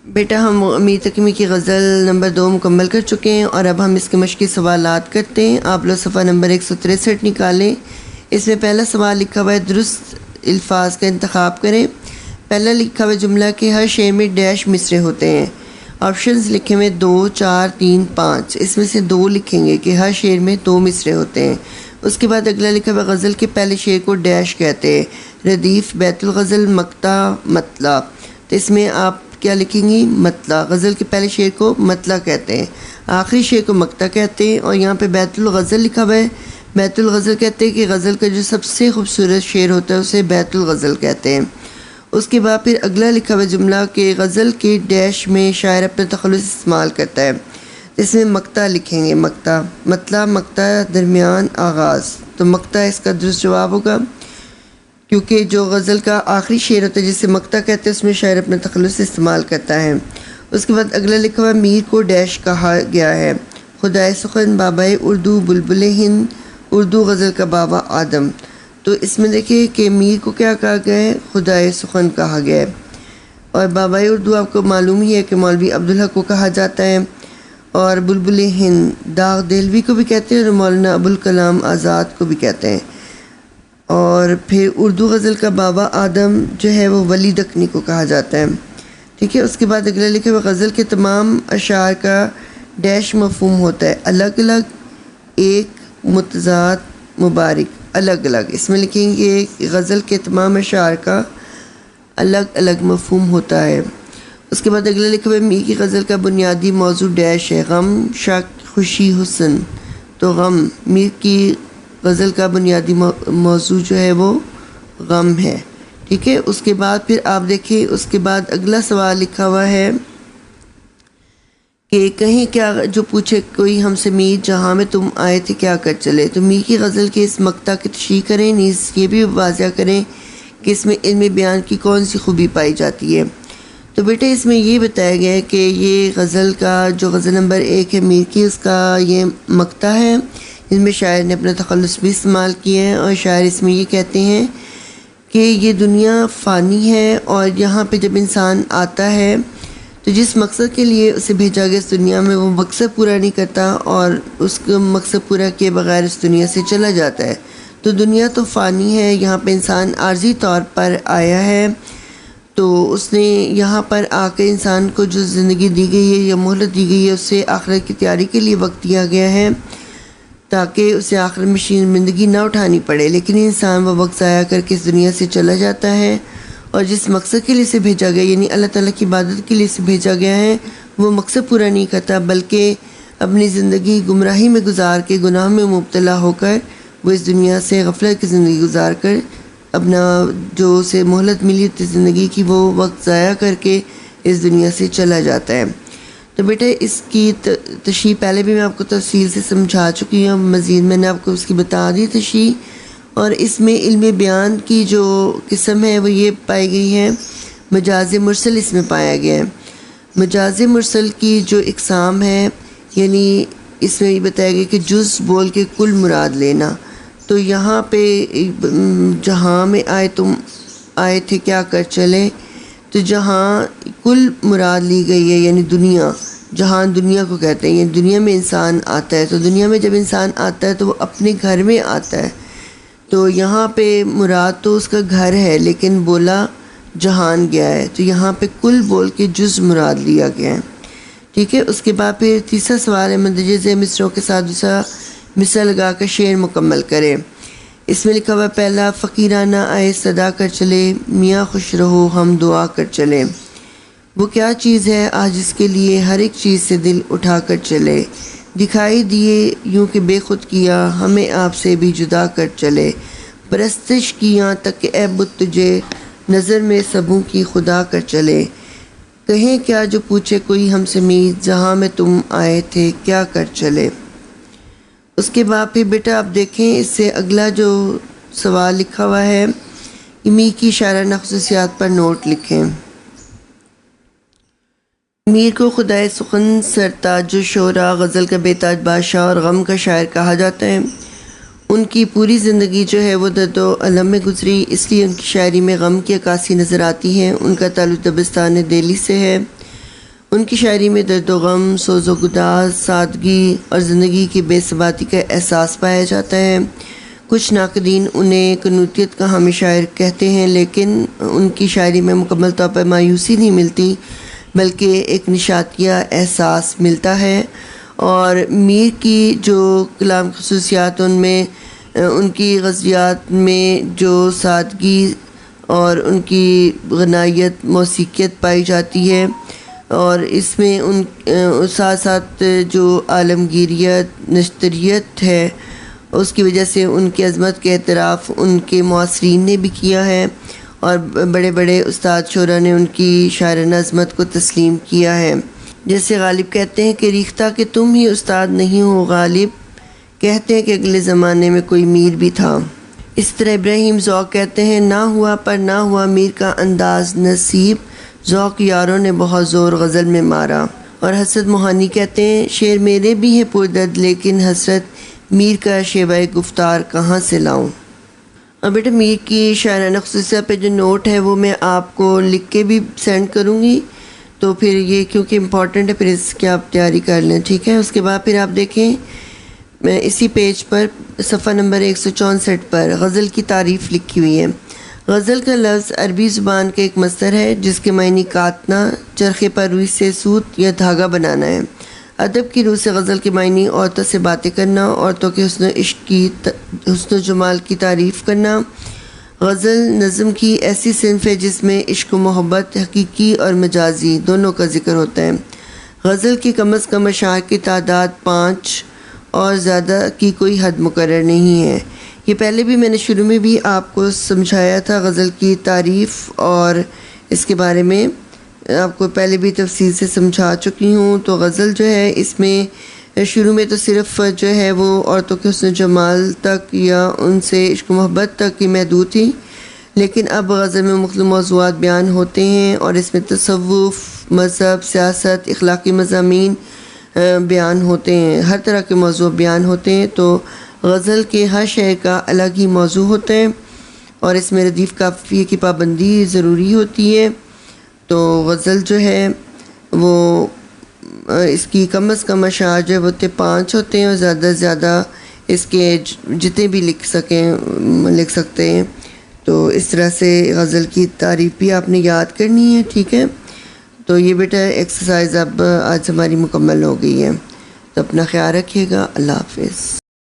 بیٹا ہم امیر تقیمی کی غزل نمبر 2 مکمل کر چکے ہیں اور اب ہم اس کے مشقی سوالات کرتے ہیں۔ آپ لوگ صفحہ نمبر 163 نکالیں۔ اس میں پہلا سوال لکھا ہوا ہے درست الفاظ کا انتخاب کریں۔ پہلا لکھا ہوا جملہ کہ ہر شعر میں ڈیش مصرے ہوتے ہیں۔ آپشنز لکھے ہوئے 2 4 3 5، اس میں سے 2 لکھیں گے کہ ہر شعر میں 2 مصرے ہوتے ہیں۔ اس کے بعد اگلا لکھا ہوا غزل کے پہلے شعر کو ڈیش کہتے ہیں، ردیف، بیت الغزل، مقطع، مطلع۔ تو اس میں آپ کیا لکھیں گی؟ مطلع۔ غزل کے پہلے شعر کو مطلع کہتے ہیں، آخری شعر کو مقطع کہتے ہیں۔ اور یہاں پہ بیت الغزل لکھا ہوا ہے، بیت الغزل کہتے ہیں کہ غزل کا جو سب سے خوبصورت شعر ہوتا ہے اسے بیت الغزل کہتے ہیں۔ اس کے بعد پھر اگلا لکھا ہوا جملہ کہ غزل کے ڈیش میں شاعر اپنا تخلص استعمال کرتا ہے، اس میں مقطع لکھیں گے، مقطع، مطلع، مقطع، درمیان، آغاز۔ تو مقطع اس کا درست جواب ہوگا، کیونکہ جو غزل کا آخری شعر ہوتا ہے جسے مقطع کہتے ہیں اس میں شاعر اپنا تخلص استعمال کرتا ہے۔ اس کے بعد اگلا لکھا ہوا میر کو ڈیش کہا گیا ہے، خدائے سخن، بابائے اردو، بلبل ہند، اردو غزل کا بابا آدم۔ تو اس میں دیکھیں کہ میر کو کیا کہا گیا ہے؟ خدائے سخن کہا گیا ہے۔ اور بابائے اردو آپ کو معلوم ہی ہے کہ مولوی عبدالحق کو کہا جاتا ہے، اور بلبل ہند داغ دہلوی کو بھی کہتے ہیں اور مولانا ابوالکلام آزاد کو بھی کہتے ہیں۔ اور پھر اردو غزل کا بابا آدم جو ہے وہ ولی دکنی کو کہا جاتا ہے، ٹھیک ہے۔ اس کے بعد اگلا لکھا ہوا غزل کے تمام اشعار کا ڈیش مفہوم ہوتا ہے، الگ الگ، ایک، متضاد، مبارک۔ الگ الگ، اس میں لکھیں گے کہ غزل کے تمام اشعار کا الگ الگ مفہوم ہوتا ہے۔ اس کے بعد اگلا لکھا ہوا میر کی غزل کا بنیادی موضوع ڈیش ہے، غم، شک، خوشی، حسن۔ تو غم، میر کی غزل کا بنیادی موضوع جو ہے وہ غم ہے، ٹھیک ہے۔ اس کے بعد پھر آپ دیکھیں، اس کے بعد اگلا سوال لکھا ہوا ہے کہ کہیں کیا جو پوچھے کوئی ہم سے میر جہاں میں تم آئے تھے کیا کر چلے۔ تو میر کی غزل کے اس مقطع کی تشریح کریں، نیز یہ بھی واضح کریں کہ اس میں علم بیان کی کون سی خوبی پائی جاتی ہے۔ تو بیٹے اس میں یہ بتایا گیا ہے کہ یہ غزل کا جو غزل نمبر 1 ہے میر کی، اس کا یہ مقطع ہے، اس میں شاعر نے اپنا تخلص بھی استعمال کیا ہے، اور شاعر اس میں یہ کہتے ہیں کہ یہ دنیا فانی ہے، اور یہاں پہ جب انسان آتا ہے تو جس مقصد کے لیے اسے بھیجا گیا اس دنیا میں وہ مقصد پورا نہیں کرتا، اور اس کو مقصد پورا کیے بغیر اس دنیا سے چلا جاتا ہے۔ تو دنیا تو فانی ہے، یہاں پہ انسان عارضی طور پر آیا ہے، تو اس نے یہاں پر آ کے انسان کو جو زندگی دی گئی ہے یا مہلت دی گئی ہے اسے آخرت کی تیاری کے لیے وقت دیا گیا ہے تاکہ اسے آخر میں شرمندگی نہ اٹھانی پڑے، لیکن انسان وہ وقت ضائع کر کے اس دنیا سے چلا جاتا ہے، اور جس مقصد کے لیے اسے بھیجا گیا یعنی اللہ تعالیٰ کی عبادت کے لیے اسے بھیجا گیا ہے وہ مقصد پورا نہیں کرتا، بلکہ اپنی زندگی گمراہی میں گزار کے گناہ میں مبتلا ہو کر وہ اس دنیا سے غفلت کی زندگی گزار کر اپنا جو اسے مہلت ملی تھی زندگی کی وہ وقت ضائع کر کے اس دنیا سے چلا جاتا ہے۔ تو بیٹا اس کی تشریح پہلے بھی میں آپ کو تفصیل سے سمجھا چکی ہوں، مزید میں نے آپ کو اس کی بتا دی تشریح۔ اور اس میں علم بیان کی جو قسم ہے وہ یہ پائی گئی ہے، مجاز مرسل اس میں پایا گیا ہے۔ مجاز مرسل کی جو اقسام ہے یعنی اس میں یہ بتایا گیا کہ جز بول کے کل مراد لینا۔ تو یہاں پہ جہاں میں آئے تم آئے تھے کیا کر چلے، تو جہاں کل مراد لی گئی ہے یعنی دنیا، جہاں دنیا کو کہتے ہیں، یعنی دنیا میں انسان آتا ہے، تو دنیا میں جب انسان آتا ہے تو وہ اپنے گھر میں آتا ہے، تو یہاں پہ مراد تو اس کا گھر ہے لیکن بولا جہان گیا ہے، تو یہاں پہ کل بول کے جز مراد لیا گیا ہے، ٹھیک ہے۔ اس کے بعد پھر تیسرا سوال ہے مندرجہ ذیل مصروں کے ساتھ دوسرا مصرع لگا کر شعر مکمل کرے۔ اس میں لکھا ہوا پہلا فقیرانہ آئے صدا کر چلے، میاں خوش رہو ہم دعا کر چلے۔ وہ کیا چیز ہے آج اس کے لیے ہر ایک چیز سے دل اٹھا کر چلے، دکھائی دیے یوں کہ بے خود کیا ہمیں آپ سے بھی جدا کر چلے، پرستش کی یہاں تک کہ اے بت تجھے نظر میں سبوں کی خدا کر چلے، کہیں کیا جو پوچھے کوئی ہم سے میر جہاں میں تم آئے تھے کیا کر چلے۔ اس کے بعد پھر بیٹا آپ دیکھیں اس سے اگلا جو سوال لکھا ہوا ہے میر کی شاعرانہ خصوصیات پر نوٹ لکھیں۔ میر کو خدائے سخن، سرتاج شعراء، غزل کا بے تاج بادشاہ اور غم کا شاعر کہا جاتا ہے۔ ان کی پوری زندگی جو ہے وہ درد و الم میں گزری، اس لیے ان کی شاعری میں غم کی عکاسی نظر آتی ہے۔ ان کا تعلق دبستان دہلی سے ہے۔ ان کی شاعری میں درد و غم، سوز و گداز، سادگی اور زندگی کی بے ثباتی کا احساس پایا جاتا ہے۔ کچھ ناقدین انہیں قنوتیت کا حامی شاعر کہتے ہیں، لیکن ان کی شاعری میں مکمل طور پر مایوسی نہیں ملتی، بلکہ ایک نشاطیہ احساس ملتا ہے۔ اور میر کی جو کلام خصوصیات ان کی غزلیات میں جو سادگی اور ان کی غنائیت، موسیقیت پائی جاتی ہے، اور اس میں ان ساتھ ساتھ جو عالمگیریت، نشتریت ہے، اس کی وجہ سے ان کی عظمت کے اعتراف ان کے معاصرین نے بھی کیا ہے، اور بڑے بڑے استاد شعراء نے ان کی شاعرانہ عظمت کو تسلیم کیا ہے۔ جیسے غالب کہتے ہیں کہ ریختہ کہ تم ہی استاد نہیں ہو غالب، کہتے ہیں کہ اگلے زمانے میں کوئی میر بھی تھا۔ اس طرح ابراہیم ذوق کہتے ہیں نہ ہوا پر نہ ہوا میر کا انداز نصیب، ذوق یاروں نے بہت زور غزل میں مارا۔ اور حسرت موہانی کہتے ہیں شعر میرے بھی ہے پردرد، لیکن حسرت میر کا شیوہ گفتار کہاں سے لاؤں۔ اور بیٹا میر کی شاعرانہ خصوصیات پہ جو نوٹ ہے وہ میں آپ کو لکھ کے بھی سینڈ کروں گی، تو پھر یہ کیونکہ امپورٹنٹ ہے، پھر اس کی آپ تیاری کر لیں، ٹھیک ہے۔ اس کے بعد پھر آپ دیکھیں اسی پیج پر صفحہ نمبر 164 پر غزل کی تعریف لکھی ہوئی ہے۔ غزل کا لفظ عربی زبان کا ایک مصدر ہے جس کے معنی کاٹنا، چرخے پر روئی سے سوت یا دھاگا بنانا ہے۔ ادب کی روح سے غزل کے معنی عورتوں سے باتیں کرنا، عورتوں کے حسن و جمال کی تعریف کرنا۔ غزل نظم کی ایسی صنف ہے جس میں عشق و محبت حقیقی اور مجازی دونوں کا ذکر ہوتا ہے۔ غزل کی کم از کم اشعار کی تعداد 5 اور زیادہ کی کوئی حد مقرر نہیں ہے۔ یہ پہلے بھی میں نے شروع میں بھی آپ کو سمجھایا تھا، غزل کی تعریف اور اس کے بارے میں آپ کو پہلے بھی تفصیل سے سمجھا چکی ہوں۔ تو غزل جو ہے اس میں شروع میں تو صرف جو ہے وہ عورتوں کے حسن جمال تک یا ان سے عشق و محبت تک ہی محدود تھی، لیکن اب غزل میں مختلف موضوعات بیان ہوتے ہیں، اور اس میں تصوف، مذہب، سیاست، اخلاقی مضامین بیان ہوتے ہیں، ہر طرح کے موضوع بیان ہوتے ہیں۔ تو غزل کے ہر شعر کا الگ ہی موضوع ہوتا ہے، اور اس میں ردیف قافیے کی پابندی ضروری ہوتی ہے۔ تو غزل جو ہے وہ اس کی کم از کم اشعار جو ہوتے 5 ہوتے ہیں، اور زیادہ سے زیادہ اس کے جتنے بھی لکھ سکتے ہیں۔ تو اس طرح سے غزل کی تعریف بھی آپ نے یاد کرنی ہے، ٹھیک ہے۔ تو یہ بیٹا ایکسرسائز اب آج ہماری مکمل ہو گئی ہے، تو اپنا خیال رکھیے گا۔ اللہ حافظ۔